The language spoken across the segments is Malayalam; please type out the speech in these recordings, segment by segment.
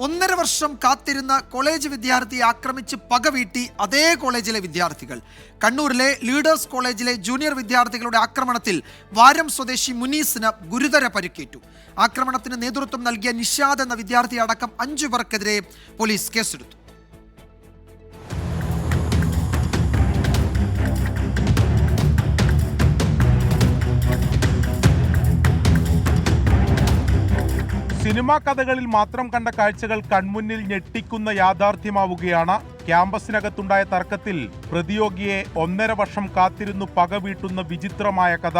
1.5 വർഷം കാത്തിരുന്ന കോളേജ് വിദ്യാർത്ഥിയെ ആക്രമിച്ച് പകവീട്ടി അതേ കോളേജിലെ വിദ്യാർത്ഥികൾ. കണ്ണൂരിലെ ലീഡേഴ്സ് കോളേജിലെ ജൂനിയർ വിദ്യാർത്ഥികളുടെ ആക്രമണത്തിൽ വാരം സ്വദേശി മുനീസിന് ഗുരുതര പരിക്കേറ്റു. ആക്രമണത്തിന് നേതൃത്വം നൽകിയ നിഷാദ് എന്ന വിദ്യാർത്ഥി അടക്കം 5 പേർക്കെതിരെ പോലീസ് കേസെടുത്തു. സിനിമാ കഥകളിൽ മാത്രം കണ്ട കാഴ്ചകൾ കൺമുന്നിൽ ഞെട്ടിക്കുന്ന യാഥാർത്ഥ്യമാവുകയാണ്. ക്യാമ്പസിനകത്തുണ്ടായ തർക്കത്തിൽ പ്രതിയോഗിയെ 1.5 വർഷം കാത്തിരുന്നു പകവീട്ടുന്ന വിചിത്രമായ കഥ.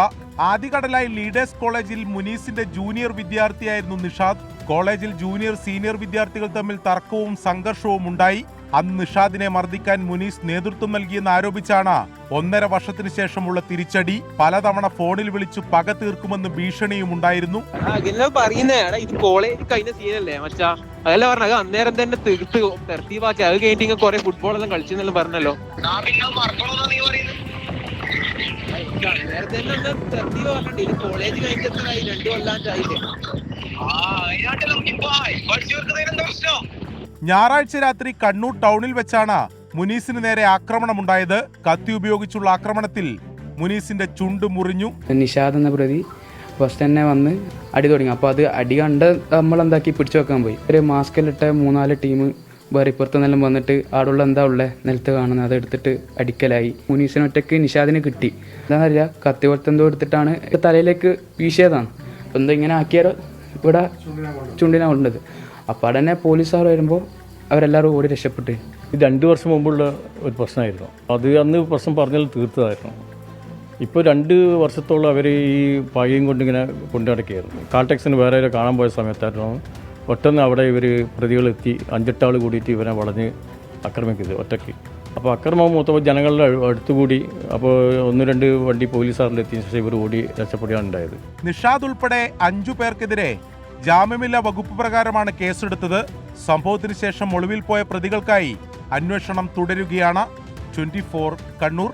ആദികടലായി ലീഡേഴ്സ് കോളേജിൽ മുനീസിന്റെ ജൂനിയർ വിദ്യാർത്ഥിയായിരുന്നു നിഷാദ്. കോളേജിൽ ജൂനിയർ സീനിയർ വിദ്യാർത്ഥികൾ തമ്മിൽ തർക്കവും സംഘർഷവും ഉണ്ടായി. അന്ന് നിഷാദിനെ മർദ്ദിക്കാൻ മുനീസ് നേതൃത്വം നൽകിയെന്ന് ആരോപിച്ചാണ് 1.5 വർഷത്തിന് ശേഷമുള്ള തിരിച്ചടി. പലതവണ ഫോണിൽ വിളിച്ചു പക തീർക്കുമെന്ന് ഭീഷണിയും ഉണ്ടായിരുന്നു. ഇത് കോളേജ് കഴിഞ്ഞ സീനല്ലേ മച്ചാ, അതല്ല പറഞ്ഞ അന്നേരം തന്നെ തീർത്ത് തെർത്തീവാക്കി. അത് കഴിഞ്ഞിട്ട് കുറെ ഫുട്ബോൾ എല്ലാം കളിച്ചെന്നെല്ലാം പറഞ്ഞല്ലോ. കോളേജ് കഴിഞ്ഞിട്ടായി 2 കൊല്ലാണ്ടായില്ലേ. ഞായറാഴ്ച രാത്രി കണ്ണൂർ ടൗണിൽ വെച്ചാണ് മുനീസിന് നേരെ ആക്രമണമുണ്ടായത്. കത്തി ഉപയോഗിച്ചുള്ള ആക്രമണത്തിൽ മുനീസിന്റെ ചുണ്ട് മുറിഞ്ഞു. നിഷാദ് എന്ന പ്രതി ഫസ്റ്റ് തന്നെ വന്ന് അടി തുടങ്ങി. അപ്പോൾ അത് അടി കണ്ട് നമ്മളെന്താക്കി പിടിച്ചു വെക്കാൻ പോയി. ഒരു മാസ്കിലിട്ട 3-4 ടീം വേറെ ഇപ്പുറത്ത് നിന്നെല്ലാം വന്നിട്ട് ആടുള്ള എന്താ ഉള്ളത് നിലത്ത് കാണുന്നത് അതെടുത്തിട്ട് അടിക്കലായി. മുനീസിന് ഒറ്റയ്ക്ക് നിഷാദിന് കിട്ടി. എന്താണെന്നറിയില്ല, കത്തി പോലത്തെ എന്തോ എടുത്തിട്ടാണ് തലയിലേക്ക് വീശിയതാണ്. അപ്പോൾ എന്തോ ഇങ്ങനെ ആക്കിയാലോ ഇവിടെ ചുണ്ടിനാണ് ഉള്ളത്. അപ്പോൾ അവിടെ തന്നെ പോലീസുകാർ വരുമ്പോൾ അവരെല്ലാവരും ഓടി രക്ഷപ്പെട്ടു. ഇത് 2 വർഷം മുമ്പുള്ള ഒരു പ്രശ്നമായിരുന്നു. അത് അന്ന് പ്രശ്നം പറഞ്ഞാൽ തീർത്തതായിരുന്നു. ഇപ്പോൾ 2 വർഷത്തോളം അവർ ഈ പഴയും കൊണ്ടിങ്ങനെ കൊണ്ടു നടക്കുകയായിരുന്നു. കാൾടെക്സിന് വേറെ കാണാൻ പോയ സമയത്തായിരുന്നു പെട്ടെന്ന് അവിടെ ഇവർ പ്രതികളെത്തി 5-8 ആൾ കൂടിയിട്ട് ഇവരെ വളഞ്ഞ് ആക്രമിക്കുന്നത് ഒറ്റയ്ക്ക്. അപ്പോൾ അക്രമം മൊത്തം ജനങ്ങളുടെ അടുത്തുകൂടി. അപ്പോൾ 1-2 വണ്ടി പോലീസുകാരുടെ എത്തിയ ശേഷം ഇവർ ഓടി രക്ഷപ്പെടുകയാണ് ഉണ്ടായത്. നിഷാദ് ഉൾപ്പെടെ 5 പേർക്കെതിരെ ജാമ്യമില്ലാ വകുപ്പ് പ്രകാരമാണ് കേസെടുത്തത്. സംഭവത്തിന് ശേഷം ഒളിവിൽ പോയ പ്രതികൾക്കായി അന്വേഷണം തുടരുകയാണ്. 24 കണ്ണൂർ.